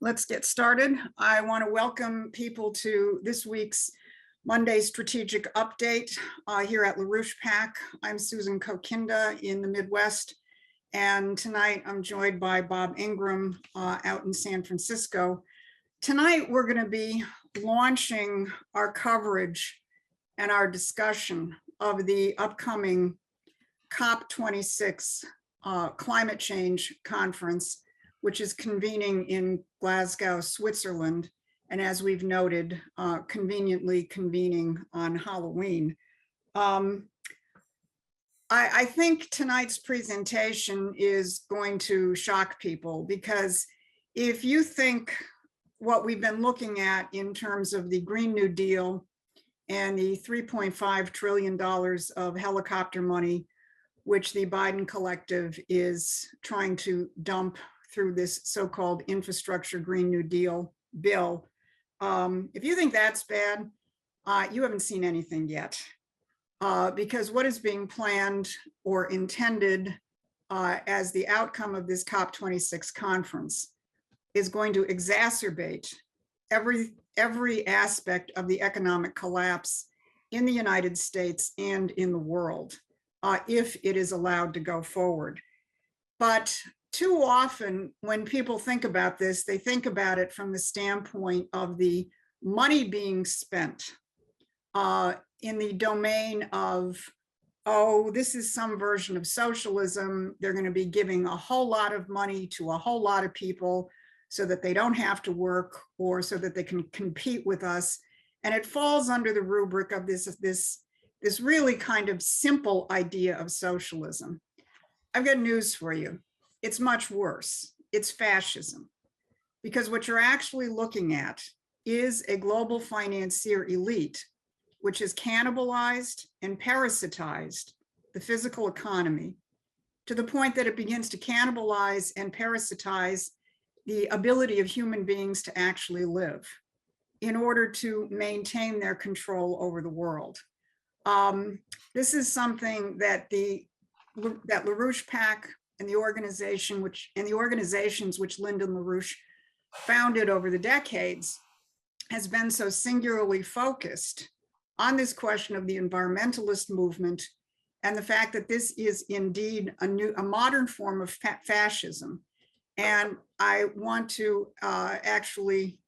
Let's get started. I want to welcome people to this week's Monday Strategic Update here at LaRouche PAC. I'm Susan Kokinda in the Midwest, and tonight I'm joined by Bob Ingram out in San Francisco. Tonight we're going to be launching our coverage and our discussion of the upcoming COP26 climate change conference, which is convening in Glasgow, Switzerland, and as we've noted, conveniently convening on Halloween. I think tonight's presentation is going to shock people, because if you think what we've been looking at in terms of the Green New Deal and the $3.5 trillion of helicopter money, which the Biden collective is trying to dump through this so-called infrastructure Green New Deal bill. If you think that's bad, you haven't seen anything yet, because what is being planned or intended as the outcome of this COP26 conference is going to exacerbate every aspect of the economic collapse in the United States and in the world, if it is allowed to go forward. But too often when people think about this, they think about it from the standpoint of the money being spent in the domain of, oh, this is some version of socialism. They're going to be giving a whole lot of money to a whole lot of people so that they don't have to work, or so that they can compete with us. And it falls under the rubric of this really kind of simple idea of socialism. I've got news for you. It's much worse. It's fascism, because what you're actually looking at is a global financier elite, which has cannibalized and parasitized the physical economy to the point that it begins to cannibalize and parasitize the ability of human beings to actually live in order to maintain their control over the world. This is something that LaRouche PAC and the organizations which Lyndon LaRouche founded over the decades has been so singularly focused on this question of the environmentalist movement, and the fact that this is indeed a modern form of fascism. And I want to actually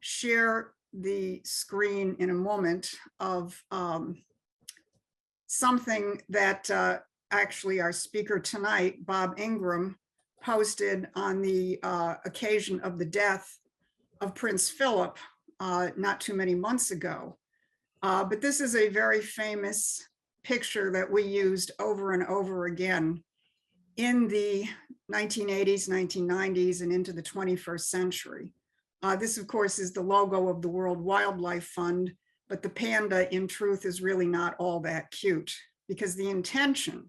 share the screen in a moment of something that actually our speaker tonight, Bob Ingram, posted on the occasion of the death of Prince Philip not too many months ago. But this is a very famous picture that we used over and over again in the 1980s, 1990s, and into the 21st century. This, of course, is the logo of the World Wildlife Fund, but the panda, in truth, is really not all that cute, because the intention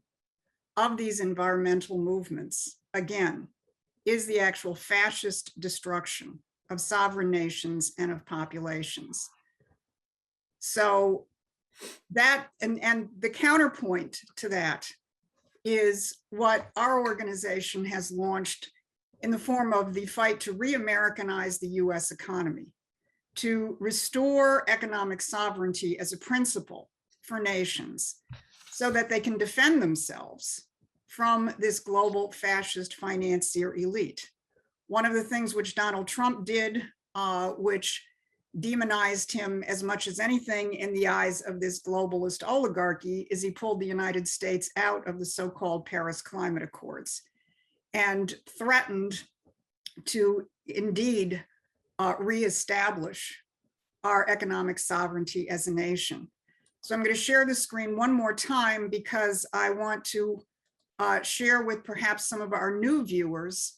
of these environmental movements, again, is the actual fascist destruction of sovereign nations and of populations. So that, and the counterpoint to that is what our organization has launched in the form of the fight to re-Americanize the US economy, to restore economic sovereignty as a principle for nations, so that they can defend themselves from this global fascist financier elite. One of the things which Donald Trump did, which demonized him as much as anything in the eyes of this globalist oligarchy, is he pulled the United States out of the so-called Paris Climate Accords and threatened to indeed reestablish our economic sovereignty as a nation. So I'm going to share the screen one more time, because I want to share with perhaps some of our new viewers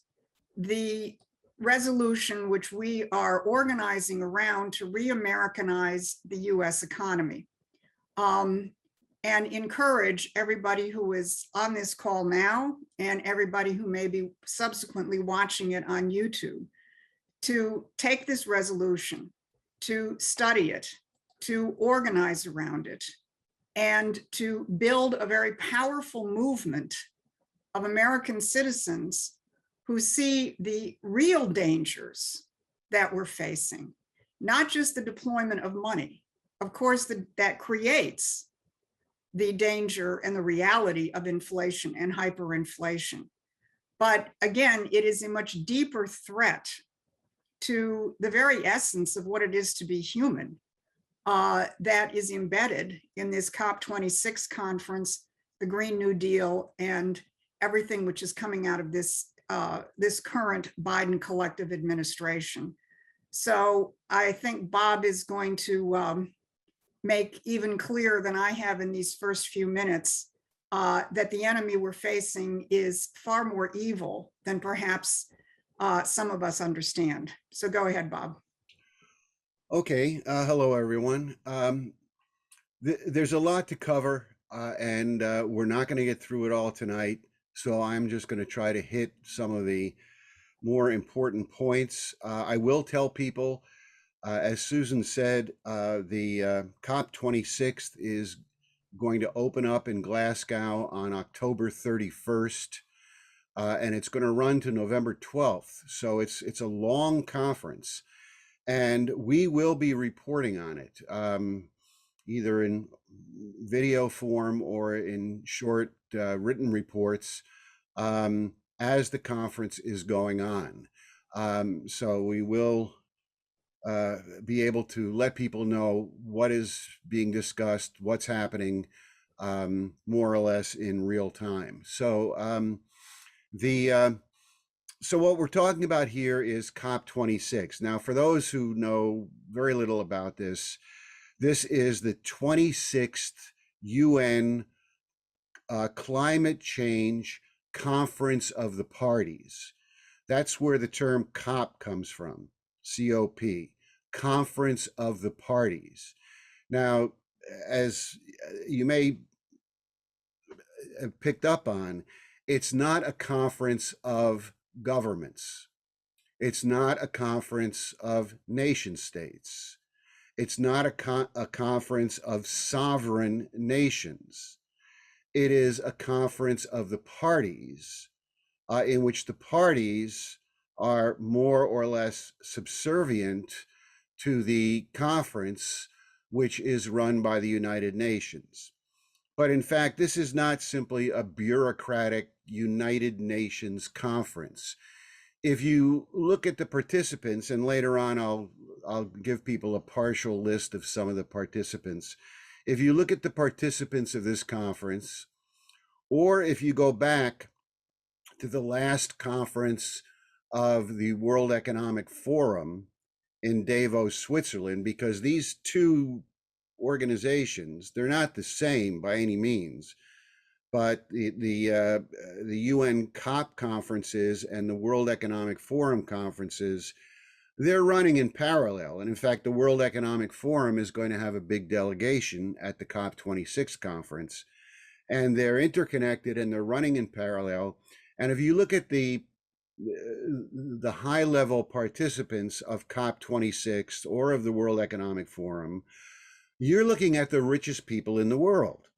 the resolution which we are organizing around to re-Americanize the US economy, and encourage everybody who is on this call now and everybody who may be subsequently watching it on YouTube to take this resolution, to study it, to organize around it, and to build a very powerful movement of American citizens who see the real dangers that we're facing, not just the deployment of money. Of course, that creates the danger and the reality of inflation and hyperinflation. But again, it is a much deeper threat to the very essence of what it is to be human that is embedded in this COP26 conference, the Green New Deal, and everything which is coming out of this current Biden collective administration. So I think Bob is going to make even clearer than I have in these first few minutes that the enemy we're facing is far more evil than perhaps some of us understand. So go ahead, Bob. Okay, hello everyone. There's a lot to cover, and we're not going to get through it all tonight. So I'm just going to try to hit some of the more important points. I will tell people, as Susan said, the COP26 is going to open up in Glasgow on October 31st, and it's going to run to November 12th. So it's a long conference, and we will be reporting on it, either in video form or in short written reports as the conference is going on. So we will be able to let people know what is being discussed, what's happening, more or less in real time. So so what we're talking about here is COP26. Now, for those who know very little about this, this is the 26th UN Climate Change Conference of the Parties. That's where the term COP comes from, COP, Conference of the Parties. Now, as you may have picked up on, it's not a conference of governments. It's not a conference of nation states. It's not a conference of sovereign nations. It is a conference of the parties, in which the parties are more or less subservient to the conference, which is run by the United Nations. But in fact, this is not simply a bureaucratic United Nations conference. If you look at the participants, and later on I'll give people a partial list of some of the participants. If you look at the participants of this conference, or if you go back to the last conference of the World Economic Forum in Davos, Switzerland, because these two organizations, they're not the same by any means, but the UN COP conferences and the World Economic Forum conferences, they're running in parallel. And in fact, the World Economic Forum is going to have a big delegation at the COP26 conference, and they're interconnected and they're running in parallel. And if you look at the high-level participants of COP26 or of the World Economic Forum, you're looking at the richest people in the world.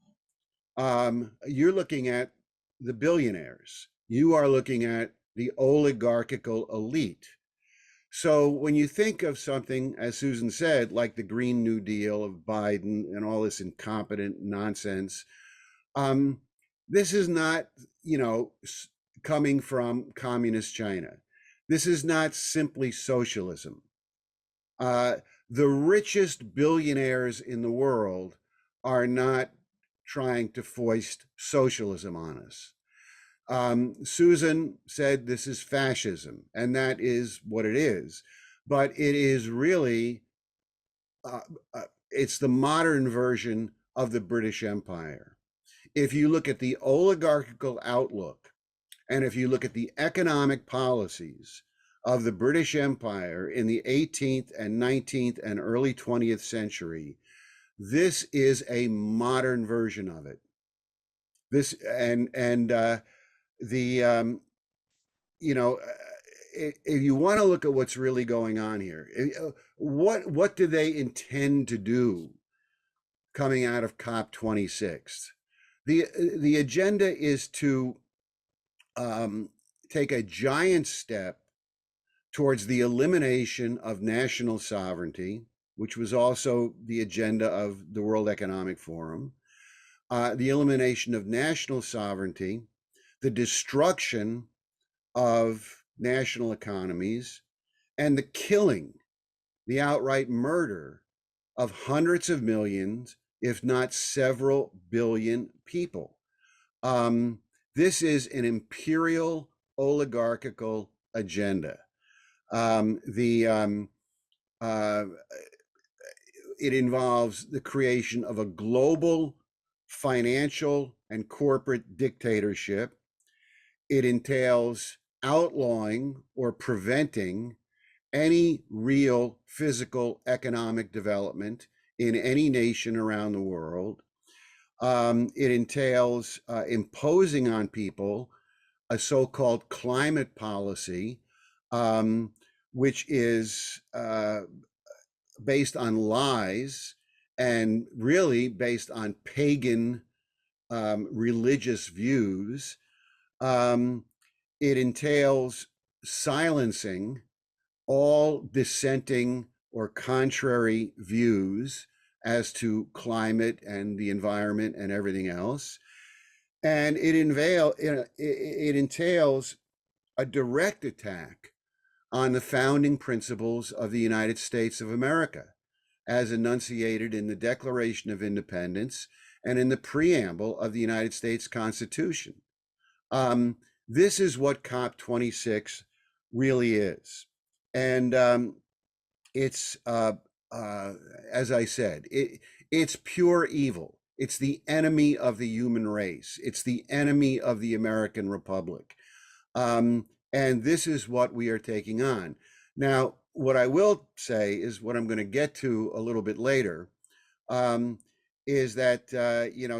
You're looking at the billionaires. You are looking at the oligarchical elite. So when you think of something, as Susan said, like the Green New Deal of Biden and all this incompetent nonsense, this is not, coming from communist China. This is not simply socialism. The richest billionaires in the world are not trying to foist socialism on us. Susan said this is fascism, and that is what it is. But it is really, it's the modern version of the British Empire. If you look at the oligarchical outlook, and if you look at the economic policies of the British Empire in the 18th and 19th and early 20th century, this is a modern version of it. This if you want to look at what's really going on here, what do they intend to do coming out of COP26? The agenda is to take a giant step towards the elimination of national sovereignty, which was also the agenda of the World Economic Forum, the elimination of national sovereignty, the destruction of national economies, and the killing, the outright murder of hundreds of millions, if not several billion people. This is an imperial oligarchical agenda. It involves the creation of a global financial and corporate dictatorship. It entails outlawing or preventing any real physical economic development in any nation around the world. It entails imposing on people a so-called climate policy, which is based on lies and really based on pagan religious views. It entails silencing all dissenting or contrary views as to climate and the environment and everything else. And it entails a direct attack on the founding principles of the United States of America, as enunciated in the Declaration of Independence and in the preamble of the United States Constitution. This is what COP26 really is. And it's, as I said, it's pure evil. It's the enemy of the human race. It's the enemy of the American Republic. And this is what we are taking on. Now, what I will say is what I'm going to get to a little bit later, is that,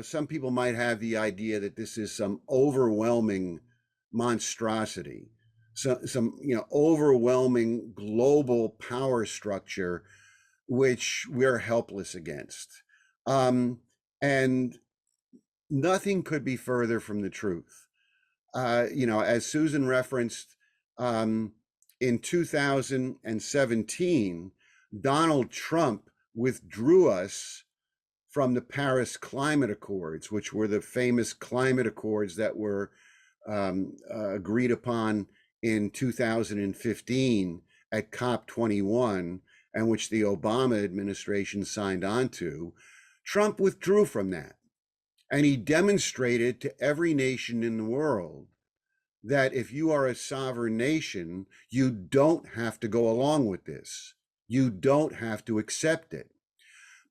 some people might have the idea that this is some overwhelming monstrosity, some overwhelming global power structure, which we're helpless against. And nothing could be further from the truth. As Susan referenced, in 2017, Donald Trump withdrew us from the Paris Climate Accords, which were the famous climate accords that were agreed upon in 2015 at COP21, and which the Obama administration signed on to. Trump withdrew from that. And he demonstrated to every nation in the world that if you are a sovereign nation, you don't have to go along with this. You don't have to accept it.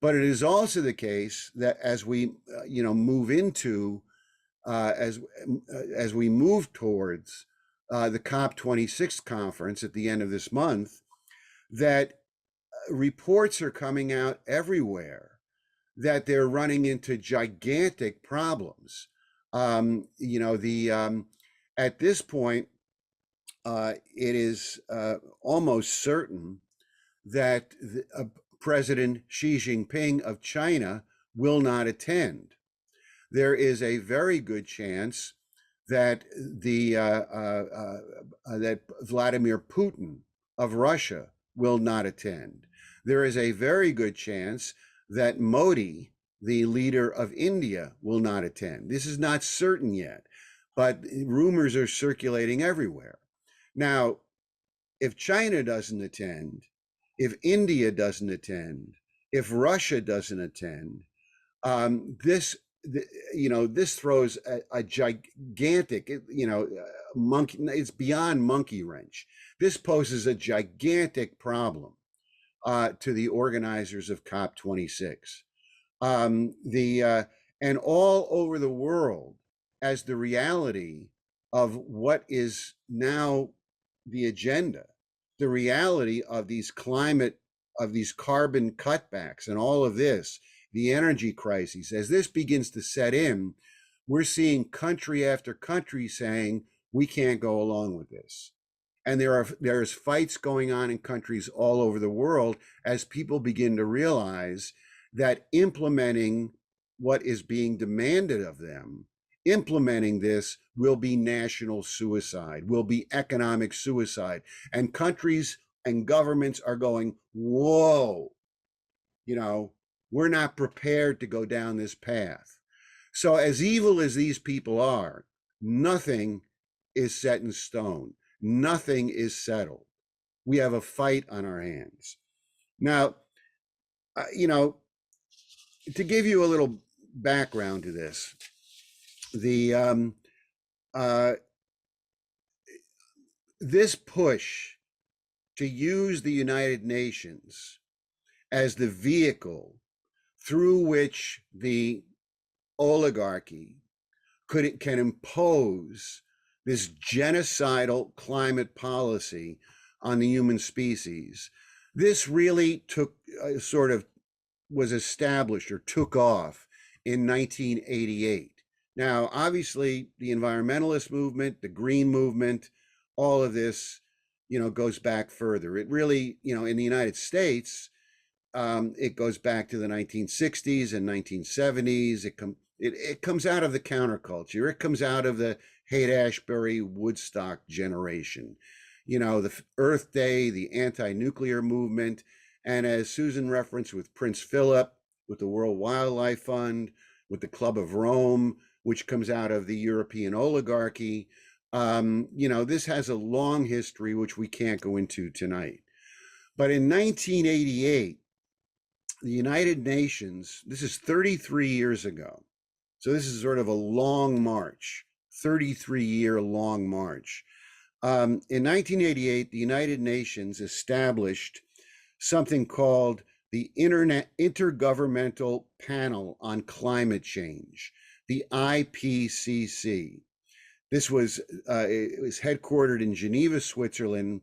But it is also the case that as we, move into, as we move towards the COP26 conference at the end of this month, that reports are coming out everywhere that they're running into gigantic problems. At this point, it is almost certain that President Xi Jinping of China will not attend. There is a very good chance that that Vladimir Putin of Russia will not attend. There is a very good chance that Modi, the leader of India, will not attend. This is not certain yet, but rumors are circulating everywhere. Now, if China doesn't attend, if India doesn't attend, if Russia doesn't attend, this throws a gigantic, monkey. It's beyond monkey wrench. This poses a gigantic problem to the organizers of COP26. And all over the world, as the reality of what is now the agenda, the reality of these climate, of these carbon cutbacks and all of this, the energy crises, as this begins to set in, we're seeing country after country saying, we can't go along with this. And there's fights going on in countries all over the world as people begin to realize that implementing what is being demanded of them implementing this will be national suicide, will be economic suicide. And countries and governments are going, whoa, we're not prepared to go down this path. So as evil as these people are, nothing is set in stone. Nothing is settled. We have a fight on our hands. Now, to give you a little background to this, this push to use the United Nations as the vehicle through which the oligarchy can impose this genocidal climate policy on the human species. This really was established or took off in 1988. Now, obviously, the environmentalist movement, the green movement, all of this, goes back further. It really, in the United States, it goes back to the 1960s and 1970s. It comes out of the counterculture. It comes out of the Haight-Ashbury Woodstock generation. The Earth Day, the anti-nuclear movement, and as Susan referenced with Prince Philip, with the World Wildlife Fund, with the Club of Rome, which comes out of the European oligarchy. This has a long history, which we can't go into tonight. But in 1988, the United Nations, this is 33 years ago. So this is sort of a long march, 33-year long march. In 1988, the United Nations established something called the Intergovernmental Panel on Climate Change, the IPCC. This was it was headquartered in Geneva, Switzerland,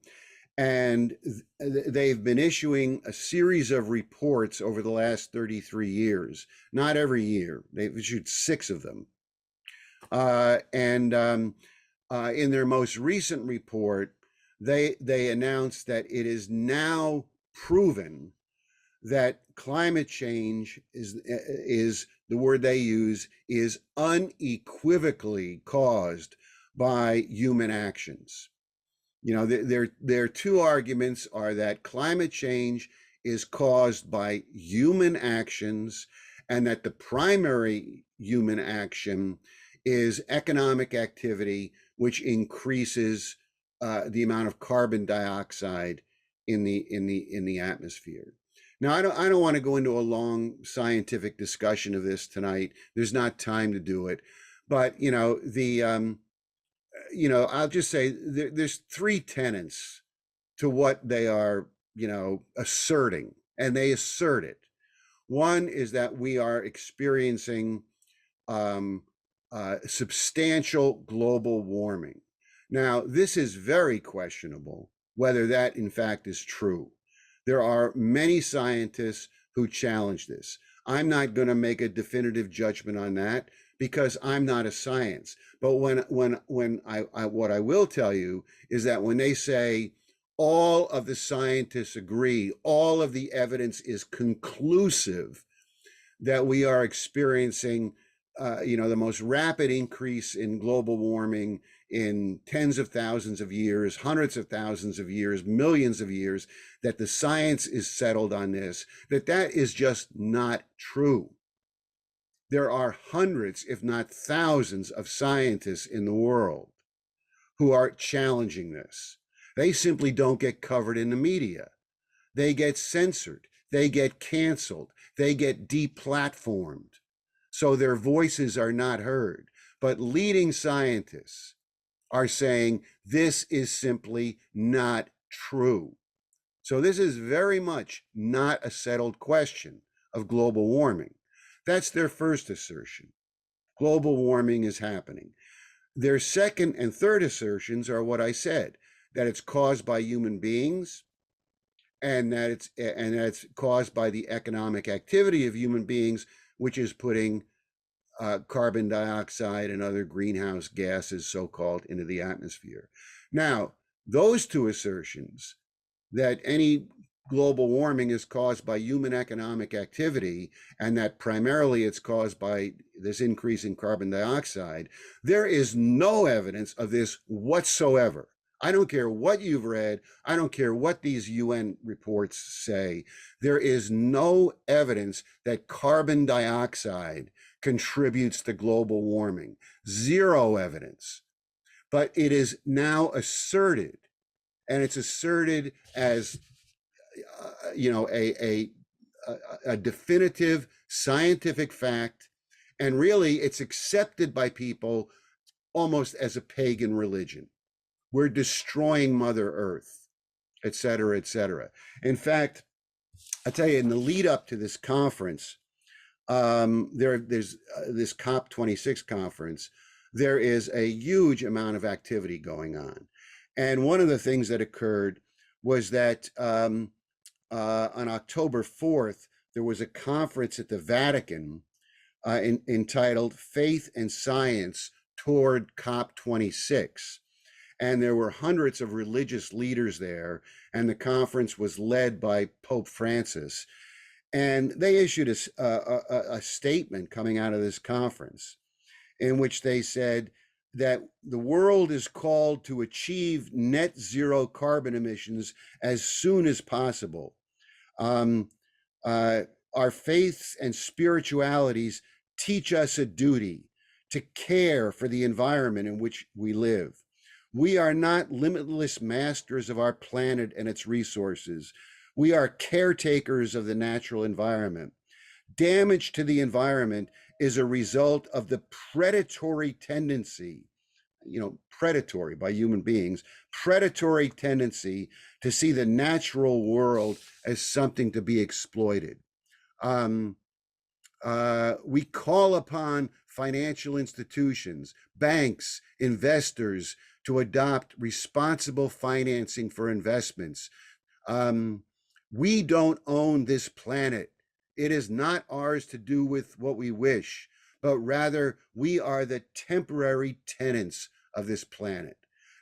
and they've been issuing a series of reports over the last 33 years. Not every year. They've issued 6 of them. In their most recent report, they announced that it is now proven that climate change is the word they use, is unequivocally caused by human actions. Their 2 arguments are that climate change is caused by human actions, and that the primary human action is economic activity, which increases the amount of carbon dioxide in the atmosphere. Now, I don't want to go into a long scientific discussion of this tonight. There's not time to do it, but I'll just say there's 3 tenets to what they are, asserting, and they assert it. One is that we are experiencing substantial global warming. Now, this is very questionable whether that in fact is true. There are many scientists who challenge this. I'm not going to make a definitive judgment on that because I'm not a science. But what I will tell you is that when they say all of the scientists agree, all of the evidence is conclusive that we are experiencing the most rapid increase in global warming in tens of thousands of years, hundreds of thousands of years, millions of years, that the science is settled on this, that is just not true. There are hundreds, if not thousands, of scientists in the world who are challenging this. They simply don't get covered in the media. They get censored. They get canceled. They get deplatformed. So their voices are not heard. But leading scientists are saying this is simply not true. So this is very much not a settled question of global warming. That's their first assertion. Global warming is happening. Their second and third assertions are what I said, that it's caused by human beings, and that it's caused by the economic activity of human beings, which is putting carbon dioxide and other greenhouse gases, so-called, into the atmosphere. Now, those 2 assertions, that any global warming is caused by human economic activity and that primarily it's caused by this increase in carbon dioxide, there is no evidence of this whatsoever. I don't care what you've read. I don't care what these UN reports say. There is no evidence that carbon dioxide contributes to global warming. Zero evidence. But it is now asserted, and it's asserted as a definitive scientific fact, and really it's accepted by people almost as a pagan religion. We're destroying Mother Earth, et cetera, et cetera. In fact, I tell you, in the lead up to this conference, there's this COP26 conference, there is a huge amount of activity going on. And one of the things that occurred was that on October 4th, there was a conference at the Vatican entitled Faith and Science Toward COP26. And there were hundreds of religious leaders there, and the conference was led by Pope Francis. And they issued a statement coming out of this conference in which they said that the world is called to achieve net zero carbon emissions as soon as possible. Our faiths and spiritualities teach us a duty to care for the environment in which we live. We are not limitless masters of our planet and its resources. We are caretakers of the natural environment. Damage to the environment is a result of the predatory tendency, predatory by human beings, predatory tendency to see the natural world as something to be exploited. We call upon financial institutions, banks, investors to adopt responsible financing for investments. We don't own this planet. It is not ours to do with what we wish, but rather we are the temporary tenants of this planet.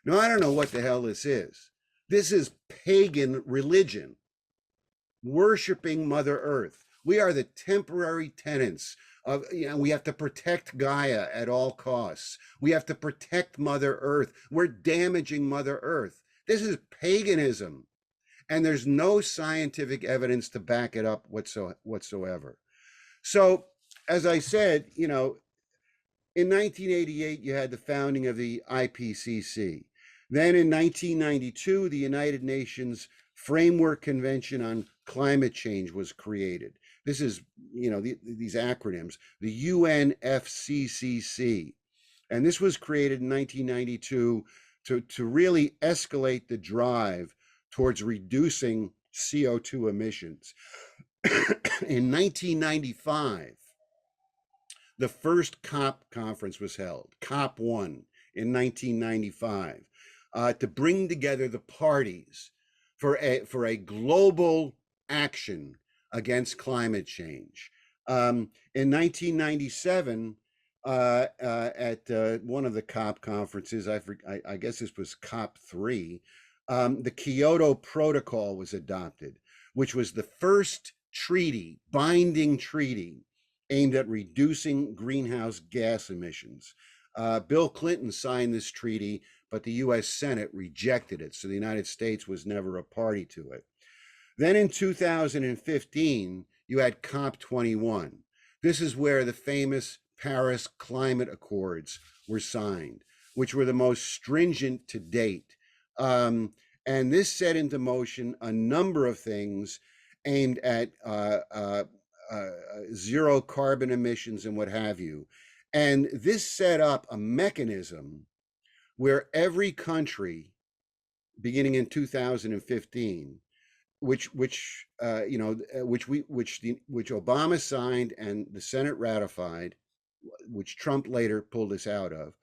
Now, I don't know what the hell this is. This is pagan religion, worshiping Mother Earth. We are the temporary tenants of, we have to protect Gaia at all costs. We have to protect Mother Earth. We're damaging Mother Earth. This is paganism. And there's no scientific evidence to back it up whatsoever. So, as I said, in 1988, you had the founding of the IPCC. Then in 1992, the United Nations Framework Convention on Climate Change was created. This is, these acronyms, the UNFCCC. And this was created in 1992 to really escalate the drive towards reducing CO2 emissions. In 1995, the first COP conference was held, COP1 in 1995, to bring together the parties for a global action against climate change. In 1997, at one of the COP conferences, I guess this was COP3, the Kyoto Protocol was adopted, which was the first binding treaty aimed at reducing greenhouse gas emissions. Bill Clinton signed this treaty, but the US Senate rejected it, so the United States was never a party to it. Then in 2015, you had COP21. This is where the famous Paris Climate Accords were signed, which were the most stringent to date. And this set into motion a number of things aimed at zero carbon emissions and what have you. And this set up a mechanism where every country, beginning in 2015, which Obama signed and the Senate ratified, which Trump later pulled us out of.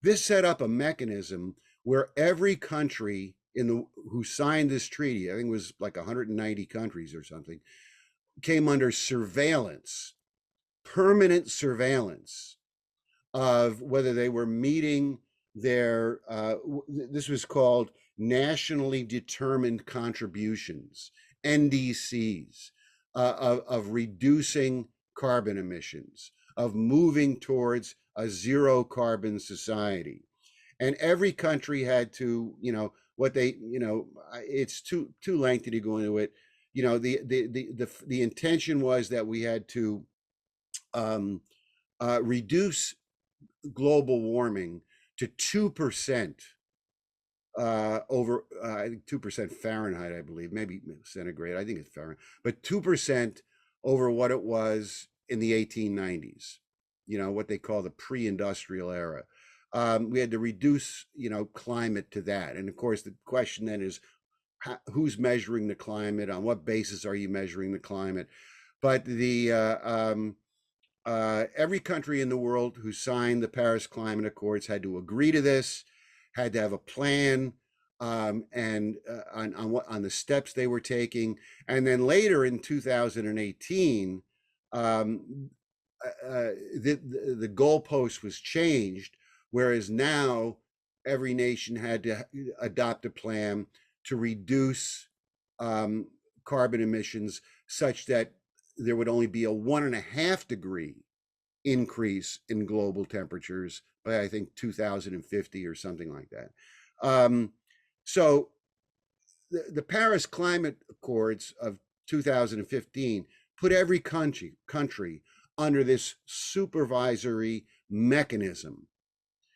This set up a mechanism where every country who signed this treaty, I think it was like 190 countries or something, came under surveillance, permanent surveillance of whether they were meeting their, this was called nationally determined contributions, NDCs, of reducing carbon emissions, of moving towards a zero carbon society. And every country had to, what they, it's too lengthy to go into it. The intention was that we had to reduce global warming to 2% over, I think 2% Fahrenheit, I believe, maybe centigrade, I think it's Fahrenheit, but 2% over what it was in the 1890s, what they call the pre-industrial era. We had to reduce, climate to that. And of course, the question then is, who's measuring the climate? On what basis are you measuring the climate? But every country in the world who signed the Paris Climate Accords had to agree to this, had to have a plan, and on the steps they were taking. And then later in 2018, the goalpost was changed, whereas now every nation had to adopt a plan to reduce carbon emissions such that there would only be a 1.5 degree increase in global temperatures by, I think, 2050 or something like that. So the Paris Climate Accords of 2015 put every country under this supervisory mechanism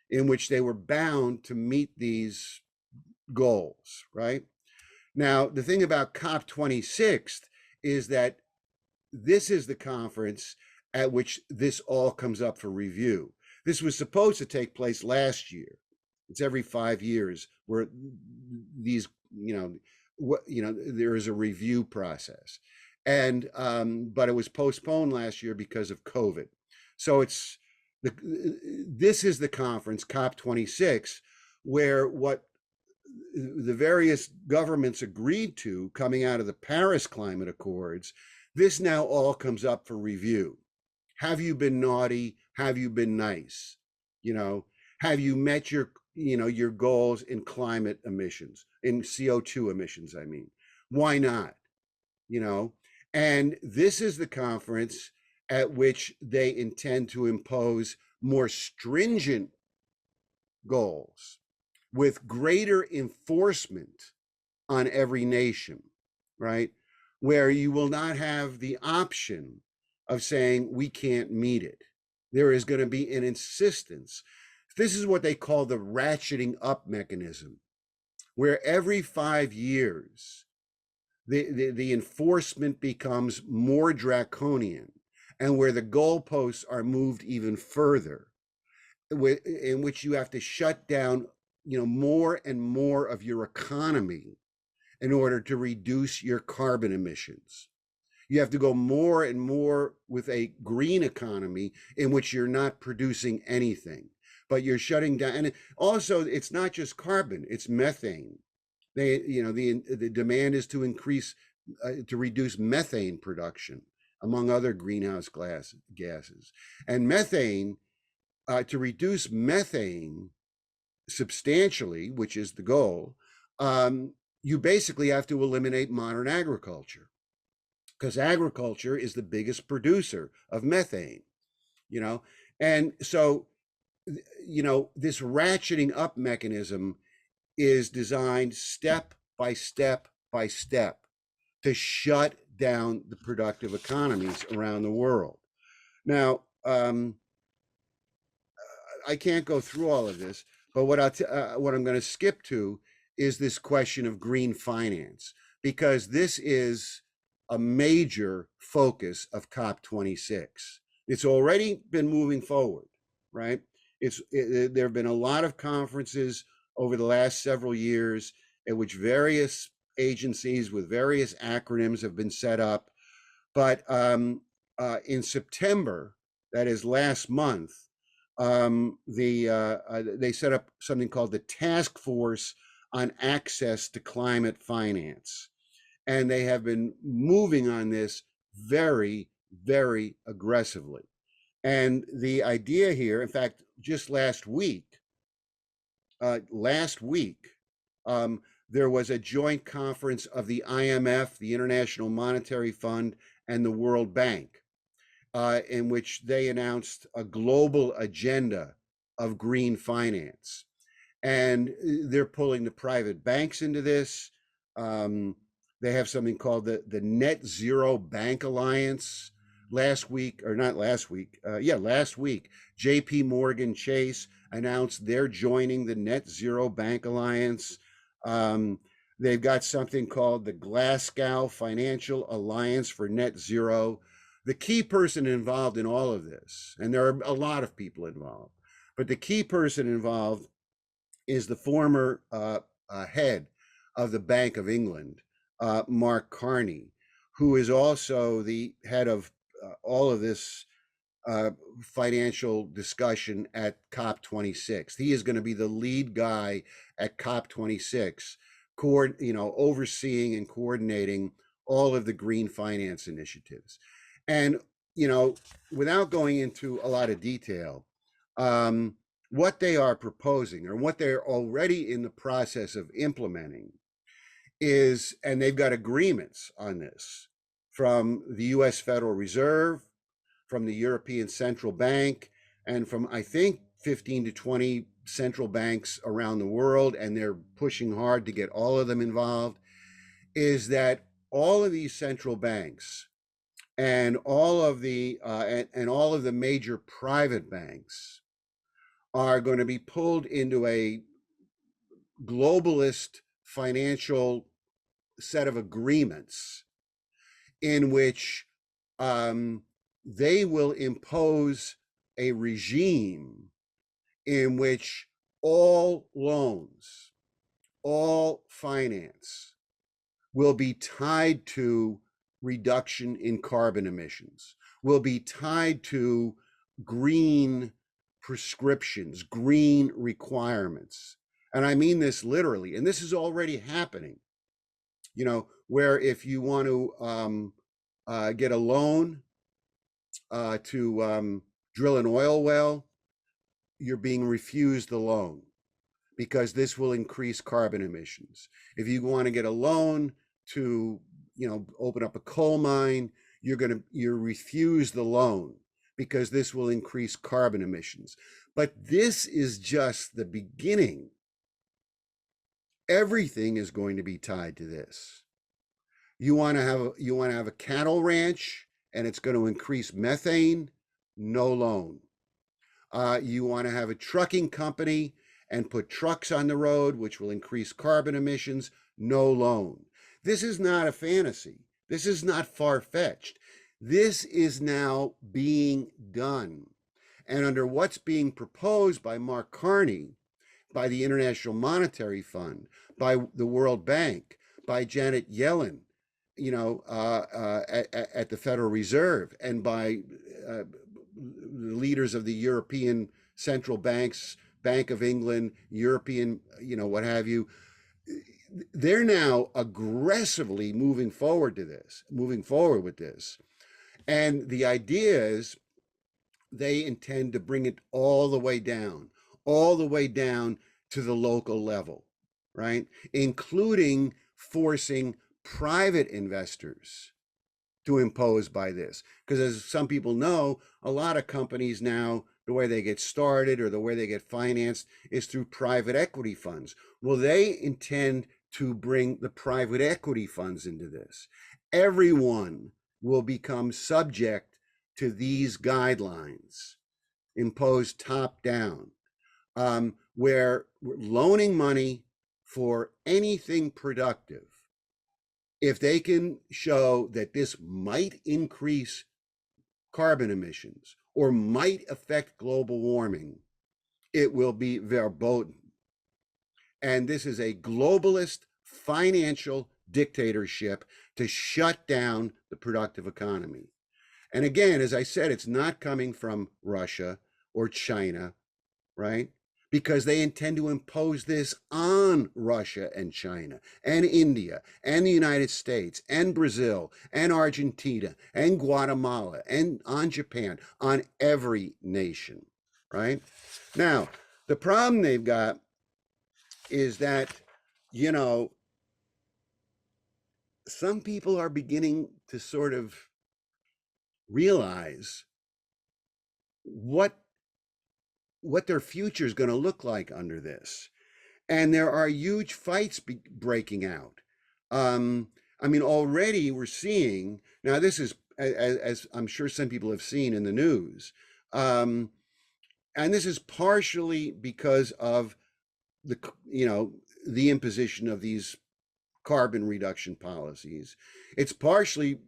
in which they were bound to meet these goals, right? Now, the thing about COP26 is that this is the conference at which this all comes up for review. This was supposed to take place last year. It's every 5 years where these, there is a review process. And, but it was postponed last year because of COVID. So this is the conference, COP26, where what the various governments agreed to coming out of the Paris Climate Accords, this now all comes up for review. Have you been naughty? Have you been nice? Have you met your goals in climate emissions, in CO2 emissions, I mean? Why not? And this is the conference at which they intend to impose more stringent goals with greater enforcement on every nation, right? Where you will not have the option of saying we can't meet it. There is going to be an insistence. This is what they call the ratcheting up mechanism, where every 5 years, the enforcement becomes more draconian, and where the goalposts are moved even further, in which you have to shut down, more and more of your economy in order to reduce your carbon emissions. You have to go more and more with a green economy in which you're not producing anything, but you're shutting down. And also, it's not just carbon; it's methane. The demand is to increase, to reduce methane production, among other greenhouse gases. And methane, to reduce methane substantially, which is the goal, you basically have to eliminate modern agriculture, because agriculture is the biggest producer of methane, and so, this ratcheting up mechanism is designed step by step by step to shut down the productive economies around the world. Now, I can't go through all of this, but what I'm going to skip to is this question of green finance, because this is a major focus of COP26. It's already been moving forward, right? There have been a lot of conferences over the last several years in which various agencies with various acronyms have been set up. But in September, that is last month, they set up something called the Task Force on Access to Climate Finance. And they have been moving on this very, very aggressively. And the idea here, in fact, just last week, there was a joint conference of the IMF, the International Monetary Fund, and the World Bank, in which they announced a global agenda of green finance. And they're pulling the private banks into this. They have something called the Net Zero Bank Alliance. Last week, last week, JP Morgan Chase announced they're joining the Net Zero Bank Alliance. They've got something called the Glasgow Financial Alliance for Net Zero. The key person involved in all of this, and there are a lot of people involved, but the key person involved is the former head of the Bank of England, Mark Carney, who is also the head of all of this financial discussion at COP26. He is going to be the lead guy at COP26, overseeing and coordinating all of the green finance initiatives. And, without going into a lot of detail, what they are proposing, or what they're already in the process of implementing, is, and they've got agreements on this from the US Federal Reserve, from the European Central Bank, and from, I think, 15 to 20 central banks around the world, and they're pushing hard to get all of them involved, is that all of these central banks and all of the major private banks are going to be pulled into a globalist financial set of agreements in which they will impose a regime in which all loans, all finance will be tied to reduction in carbon emissions, will be tied to green prescriptions, green requirements. And I mean this literally, and this is already happening, where if you want to get a loan to drill an oil well, you're being refused the loan because this will increase carbon emissions. If you want to get a loan to, open up a coal mine, you're refused the loan because this will increase carbon emissions. But this is just the beginning. Everything is going to be tied to this. You want to have a cattle ranch and it's going to increase methane, no loan. You want to have a trucking company and put trucks on the road, which will increase carbon emissions, no loan. This is not a fantasy. This is not far-fetched. This is now being done. And under what's being proposed by Mark Carney, by the International Monetary Fund, by the World Bank, by Janet Yellen, at the Federal Reserve, and by the leaders of the European central banks, Bank of England, European, what have you, they're now aggressively moving forward with this. And the idea is they intend to bring it all the way down to the local level, right? Including forcing private investors to impose by this. Because as some people know, a lot of companies now, the way they get started or the way they get financed is through private equity funds. Well, they intend to bring the private equity funds into this. Everyone will become subject to these guidelines imposed top down, where we're loaning money for anything productive. If they can show that this might increase carbon emissions or might affect global warming, it will be verboten. And this is a globalist financial dictatorship to shut down the productive economy. And again, as I said, it's not coming from Russia or China, right? Because they intend to impose this on Russia and China and India and the United States and Brazil and Argentina and Guatemala and on Japan, on every nation, right? Now, the problem they've got is that, some people are beginning to sort of realize what their future is going to look like under this. And there are huge fights breaking out. I mean, already we're seeing, now this is, as I'm sure some people have seen in the news, and this is partially because of the, the imposition of these carbon reduction policies. It's partially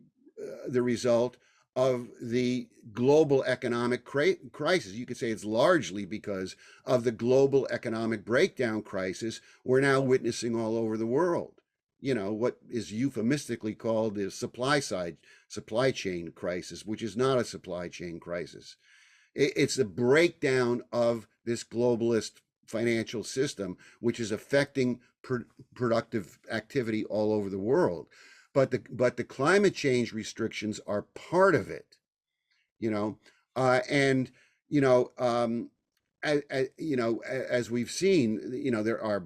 the result of the global economic crisis. You could say it's largely because of the global economic breakdown crisis we're now witnessing all over the world. What is euphemistically called the supply chain crisis, which is not a supply chain crisis. It's the breakdown of this globalist financial system, which is affecting productive activity all over the world. But the climate change restrictions are part of it, and as we've seen, there are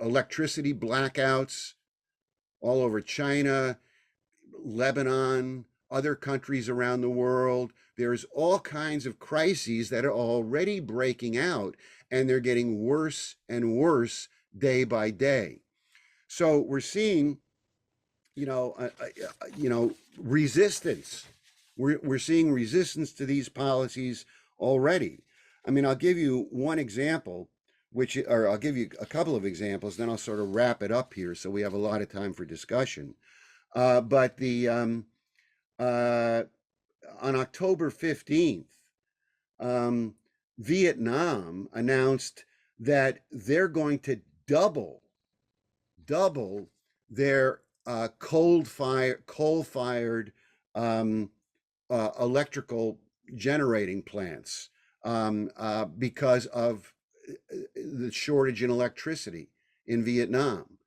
electricity blackouts all over China, Lebanon, other countries around the world. There's all kinds of crises that are already breaking out, and they're getting worse and worse day by day. So we're seeing, resistance. We're seeing resistance to these policies already. I mean, I'll give you one example, or I'll give you a couple of examples, then I'll sort of wrap it up here so we have a lot of time for discussion. But on October 15th, Vietnam announced that they're going to double their coal-fired electrical generating plants because of the shortage in electricity in Vietnam,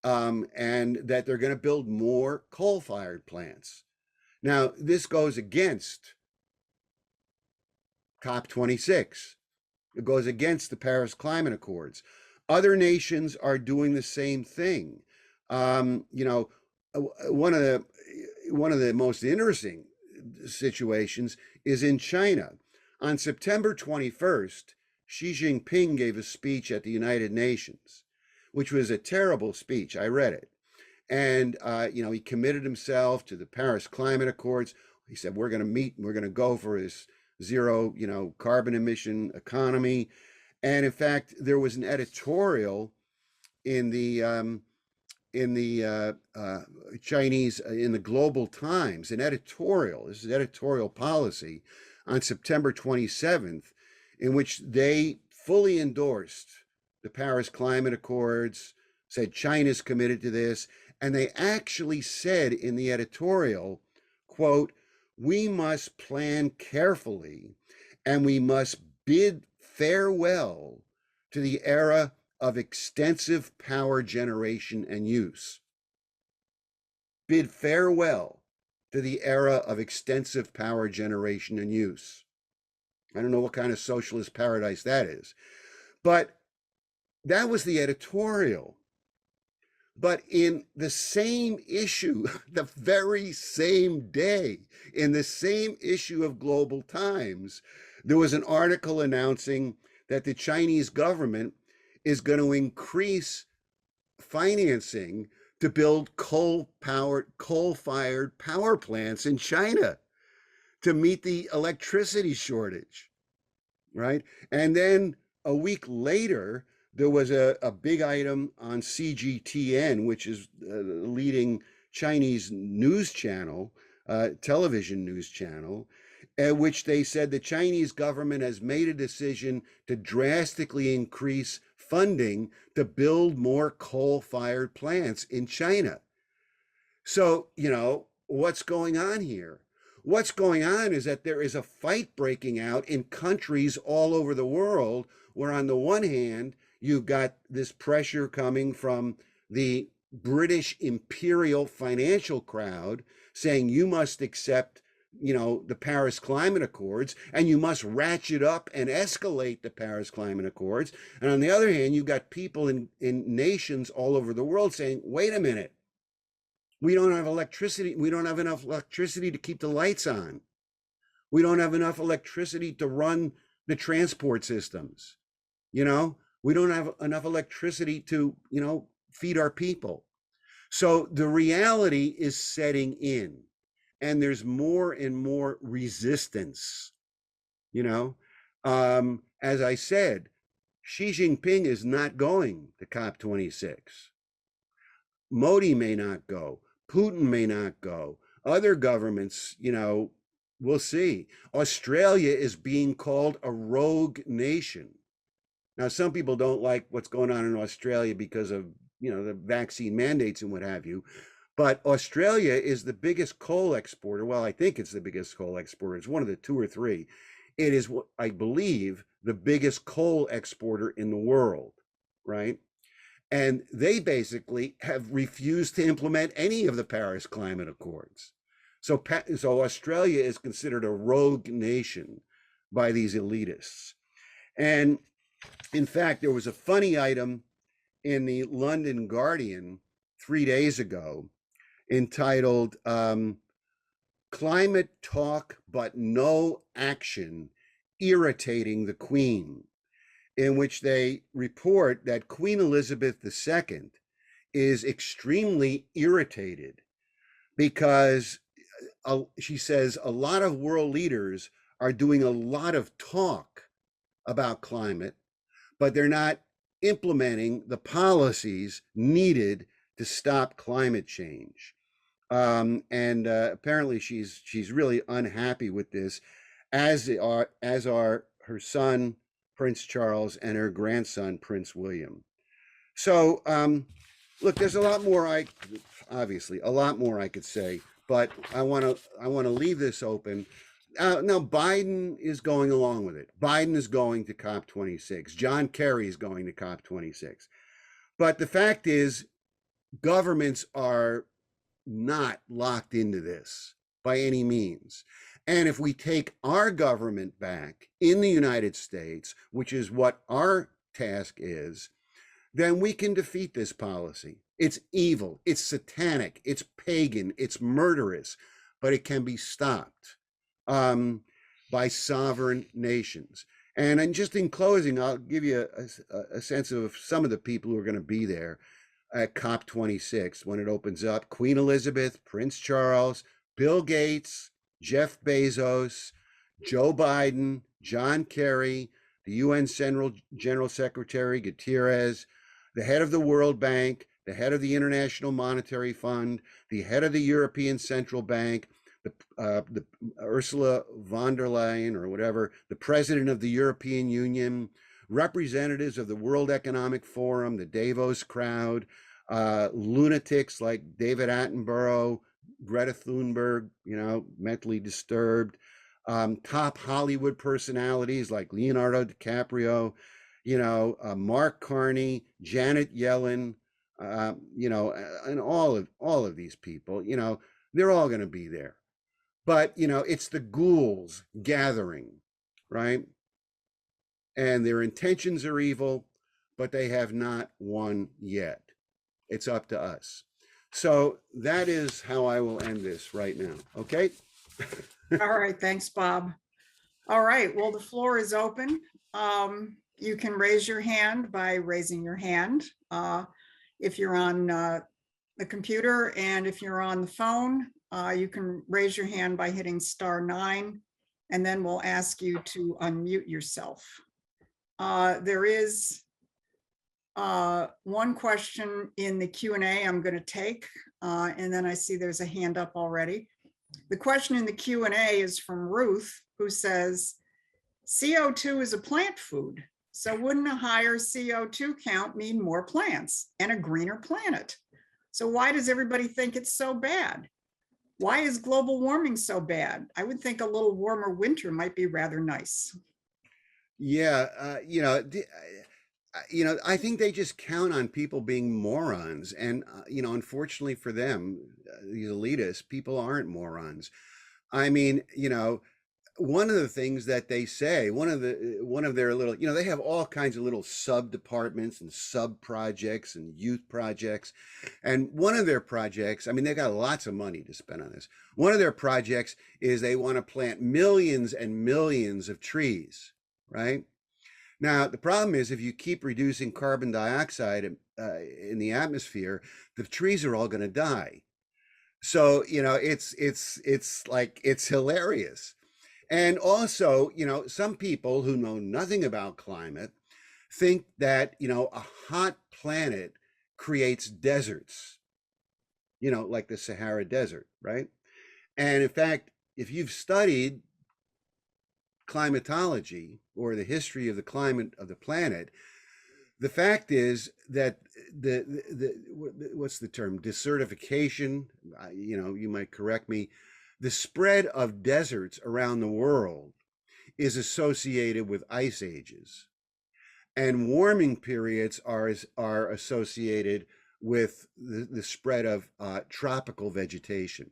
and that they're going to build more coal-fired plants. Now, this goes against COP26. It goes against the Paris Climate Accords. Other nations are doing the same thing. One of the most interesting situations is in China. On September 21st, Xi Jinping gave a speech at the United Nations, which was a terrible speech. I read it. And, he committed himself to the Paris Climate Accords. He said, we're going to meet, we're going to go for this zero, carbon emission economy. And in fact, there was an editorial in the Chinese, in the Global Times, this is editorial policy, on September 27th, in which they fully endorsed the Paris Climate Accords, said China's committed to this. And they actually said in the editorial, quote, we must plan carefully and we must bid farewell to the era of extensive power generation and use. Bid farewell to the era of extensive power generation and use. I don't know what kind of socialist paradise that is, but that was the editorial. But in the same issue, the very same day, in the same issue of Global Times, there was an article announcing that the Chinese government is going to increase financing to build coal-fired power plants in China to meet the electricity shortage, right? And then a week later, there was a big item on CGTN, which is the leading Chinese news channel, television news channel, at which they said the Chinese government has made a decision to drastically increase funding to build more coal-fired plants in China. So, what's going on here? What's going on is that there is a fight breaking out in countries all over the world where on the one hand, you've got this pressure coming from the British imperial financial crowd saying you must accept, the Paris Climate Accords, and you must ratchet up and escalate the Paris Climate Accords. And on the other hand, you've got people in nations all over the world saying, wait a minute, We don't have electricity. We don't have enough electricity to keep the lights on. We don't have enough electricity to run the transport systems. You know, we don't have enough electricity to, feed our people. So the reality is setting in, and there's more and more resistance. You know, as I said, Xi Jinping is not going to COP26. Modi may not go. Putin may not go. Other governments, we'll see. Australia is being called a rogue nation. Now, some people don't like what's going on in Australia because of, the vaccine mandates and what have you. But Australia is the biggest coal exporter. Well, I think it's the biggest coal exporter. It's one of the two or three. It is, I believe, the biggest coal exporter in the world, right? And they basically have refused to implement any of the Paris Climate Accords. So Australia is considered a rogue nation by these elitists. And in fact, there was a funny item in the London Guardian 3 days ago entitled Climate Talk But No Action Irritating the Queen, in which they report that Queen Elizabeth II is extremely irritated because she says a lot of world leaders are doing a lot of talk about climate, but they're not implementing the policies needed to stop climate change. And apparently she's really unhappy with this, as are her son Prince Charles and her grandson Prince William. So look, there's a lot more a lot more I could say, but I want to leave this open. Now Biden is going along with it. Biden is going to COP26. John Kerry is going to COP26. But the fact is, governments are not locked into this by any means. And if we take our government back in the United States, which is what our task is, then we can defeat this policy. It's evil, it's satanic, it's pagan, it's murderous, but it can be stopped by sovereign nations. And just in closing, I'll give you a sense of some of the people who are going to be there at COP26 when it opens up. Queen Elizabeth, Prince Charles, Bill Gates, Jeff Bezos, Joe Biden, John Kerry, the UN General Secretary Guterres, the head of the World Bank, the head of the International Monetary Fund, the head of the European Central Bank, the Ursula von der Leyen or whatever, the president of the European Union, representatives of the World Economic Forum, the Davos crowd, lunatics like David Attenborough, Greta Thunberg, mentally disturbed, top Hollywood personalities like Leonardo DiCaprio, Mark Carney, Janet Yellen, and all of these people, they're all going to be there. But, it's the ghouls gathering, right? And their intentions are evil, but they have not won yet. It's up to us. So that is how I will end this right now. Okay. All right. Thanks, Bob. All right. Well, the floor is open. You can raise your hand by raising your hand if you're on the computer, and if you're on the phone, you can raise your hand by hitting *9, and then we'll ask you to unmute yourself. There is one question in the Q&A I'm going to take, and then I see there's a hand up already. The question in the Q&A is from Ruth, who says, CO2 is a plant food, so wouldn't a higher CO2 count mean more plants and a greener planet? So why does everybody think it's so bad? Why is global warming so bad? I would think a little warmer winter might be rather nice. Yeah, I think they just count on people being morons. And, unfortunately for them, these elitists, people aren't morons. I mean, one of the things that they say, one of their little, they have all kinds of little sub departments and sub projects and youth projects. And one of their projects, I mean, they got lots of money to spend on this. One of their projects is they want to plant millions and millions of trees, right? Now, the problem is if you keep reducing carbon dioxide in the atmosphere, the trees are all going to die. So, it's hilarious. And also, some people who know nothing about climate think that, a hot planet creates deserts, like the Sahara Desert, right? And in fact, if you've studied climatology or the history of the climate of the planet, the fact is that what's the term, desertification, you might correct me, the spread of deserts around the world is associated with ice ages, and warming periods are associated with the spread of tropical vegetation.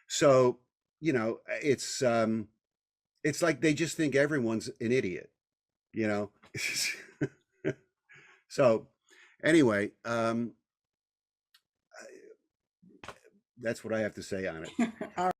So it's like they just think everyone's an idiot, you know. So anyway, that's what I have to say on it. All